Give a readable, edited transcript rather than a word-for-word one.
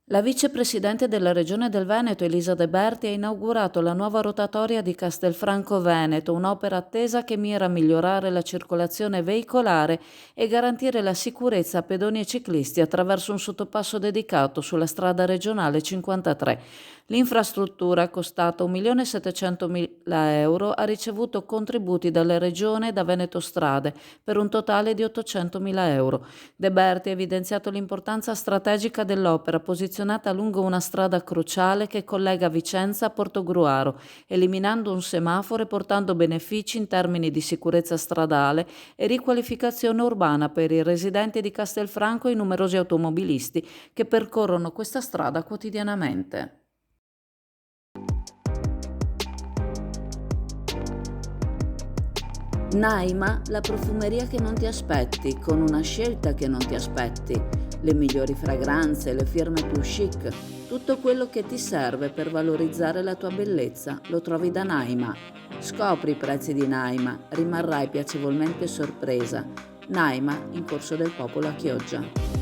La vicepresidente della Regione del Veneto, Elisa De Berti, ha inaugurato la nuova rotatoria di Castelfranco Veneto, un'opera attesa che mira a migliorare la circolazione veicolare e garantire la sicurezza a pedoni e ciclisti attraverso un sottopasso dedicato sulla strada regionale 53. L'infrastruttura, costata 1.700.000 euro, ha ricevuto contributi dalle regioni e da Veneto Strade per un totale di 800.000 euro. De Berti ha evidenziato l'importanza strategica dell'opera, posizionata lungo una strada cruciale che collega Vicenza a Portogruaro, eliminando un semaforo e portando benefici in termini di sicurezza stradale e riqualificazione urbana per i residenti di Castelfranco e i numerosi automobilisti che percorrono questa strada quotidianamente. Naima, la profumeria che non ti aspetti, con una scelta che non ti aspetti, le migliori fragranze, le firme più chic, tutto quello che ti serve per valorizzare la tua bellezza lo trovi da Naima. Scopri i prezzi di Naima, rimarrai piacevolmente sorpresa. Naima, in Corso del Popolo a Chioggia.